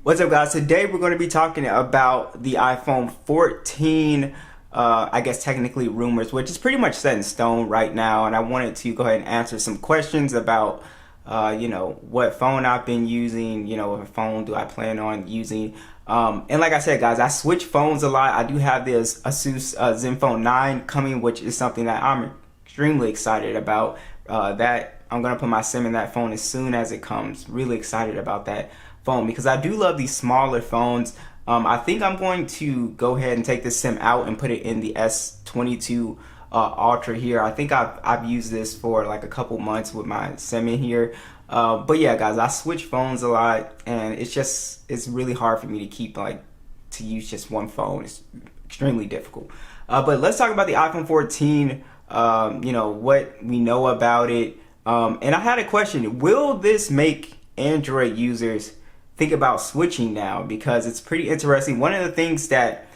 What's up, guys? Today we're going to be talking about the iPhone 14, I guess technically rumors, which is pretty much set in stone right now. And I wanted to go ahead and answer some questions about, what phone I've been using, what phone do I plan on using. And like I said, guys, I switch phones a lot. I do have this Asus Zenfone 9 coming, which is something that I'm extremely excited about. That I'm going to put my SIM in that phone as soon as it comes. Really excited about that phone because I do love these smaller phones. I think I'm going to go ahead and take this SIM out and put it in the S22 Ultra here. I think I've used this for like a couple months with my SIM in here. But yeah, guys, I switch phones a lot, and it's really hard for me to keep to use just one phone. It's extremely difficult. But let's talk about the iPhone 14. What we know about it. And I had a question: will this make Android users think about switching now? Because it's pretty interesting. One of the things that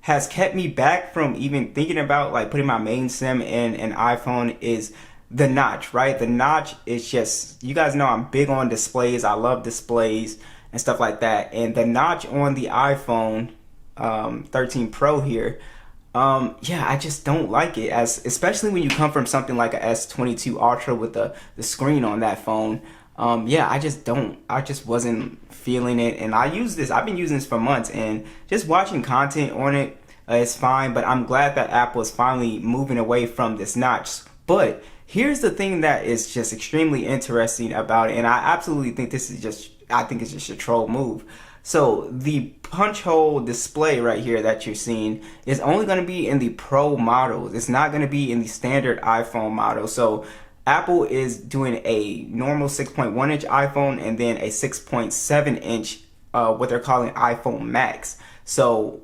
has kept me back from even thinking about putting my main SIM in an iPhone is the notch, right? The notch is just, you guys know I'm big on displays. I love displays and stuff like that. And the notch on the iPhone 13 Pro here, yeah, I just don't like it, as especially when you come from something like a S22 Ultra with the screen on that phone. Yeah, I just wasn't feeling it, and I've been using this for months, and just watching content on it is fine, but I'm glad that Apple is finally moving away from this notch. But here's the thing that is just extremely interesting about it, and I absolutely think I think it's just a troll move. So the punch hole display right here that you're seeing is only going to be in the Pro models. It's not going to be in the standard iPhone model. So Apple is doing a normal 6.1 inch iPhone and then a 6.7 inch, what they're calling iPhone Max. So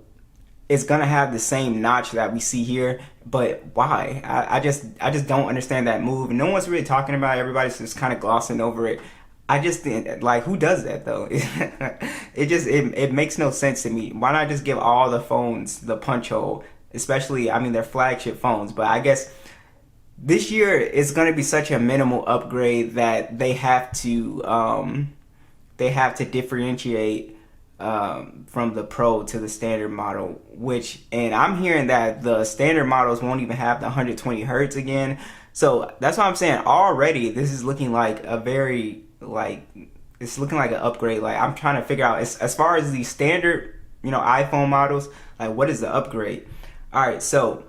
it's gonna have the same notch that we see here, but why? I just don't understand that move. No one's really talking about it. Everybody's just kind of glossing over it. I just think, who does that though? It makes no sense to me. Why not just give all the phones the punch hole? Especially, I mean, they're flagship phones, but I guess this year it's going to be such a minimal upgrade that they have to differentiate from the Pro to the standard model. And I'm hearing that the standard models won't even have the 120 hertz again. So that's why I'm saying already this is looking like a very it's looking like an upgrade. I'm trying to figure out as far as the standard iPhone models, what is the upgrade? All right, so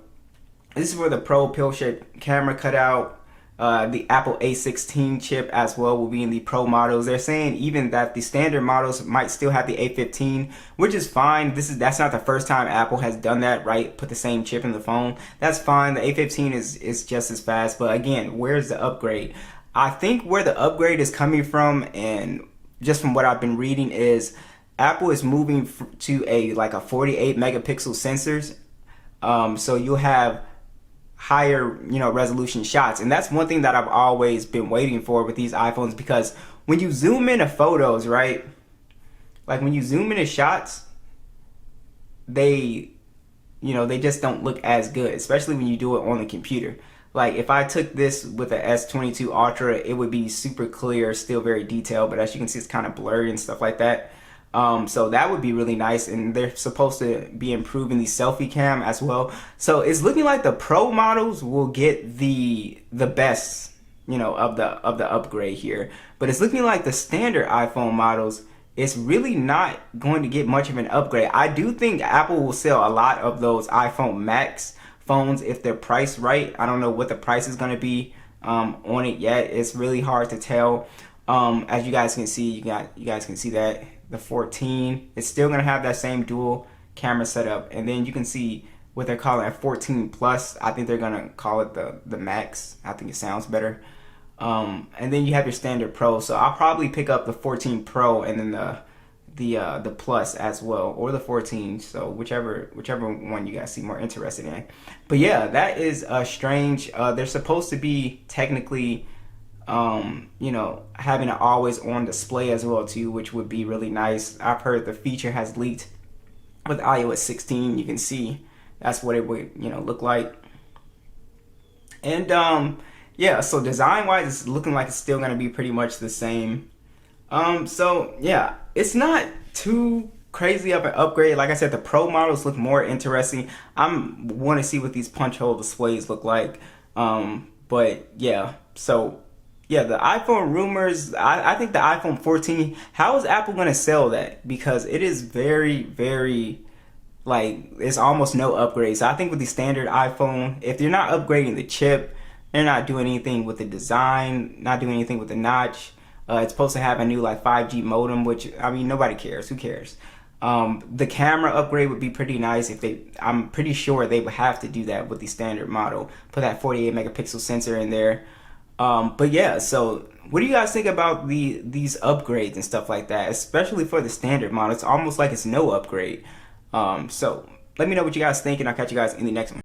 this is where the Pro pill-shaped camera cutout, the Apple A16 chip as well will be in the Pro models. They're saying even that the standard models might still have the A15, which is fine. That's not the first time Apple has done that, right? Put the same chip in the phone. That's fine. The A15 is just as fast, but again, where's the upgrade? I think where the upgrade is coming from, and just from what I've been reading, is Apple is moving to a 48 megapixel sensors. So you'll have higher resolution shots, and that's one thing that I've always been waiting for with these iPhones, because when you zoom into photos, right, when you zoom into shots, they just don't look as good, especially when you do it on the computer. If I took this with a S22 Ultra, it would be super clear, still very detailed, but as you can see, it's kind of blurry and stuff like that. So that would be really nice, and they're supposed to be improving the selfie cam as well. So it's looking like the Pro models will get the best, of the upgrade here. But it's looking like the standard iPhone models, it's really not going to get much of an upgrade. I do think Apple will sell a lot of those iPhone Max phones if they're priced right. I don't know what the price is going to be on it yet. It's really hard to tell. As you guys can see, you guys can see that the 14, it's still going to have that same dual camera setup, and then you can see what they're calling a 14 plus. I think they're going to call it the Max. I think it sounds better. And then you have your standard Pro. So I'll probably pick up the 14 Pro and then the Plus as well, or the 14. So whichever one you guys seem more interested in. But yeah, that is strange. They're supposed to be technically having an always on display as well too, which would be really nice. I've heard the feature has leaked with iOS 16. You can see that's what it would look like. And yeah, so design wise, it's looking like it's still going to be pretty much the same. So yeah, it's not too crazy of an upgrade. Like I said, the Pro models look more interesting. I'm want to see what these punch hole displays look like. But yeah, so yeah, the iPhone rumors. I think the iPhone 14. How is Apple going to sell that? Because it is very, very like it's almost no upgrades. So I think with the standard iPhone, if you're not upgrading the chip, they're not doing anything with the design, not doing anything with the notch. It's supposed to have a new like 5G modem, which I mean nobody cares. Who cares? The camera upgrade would be pretty nice if they. I'm pretty sure they would have to do that with the standard model. Put that 48 megapixel sensor in there. But yeah, so what do you guys think about these upgrades and stuff like that? Especially for the standard model, it's almost like it's no upgrade. So let me know what you guys think, and I'll catch you guys in the next one.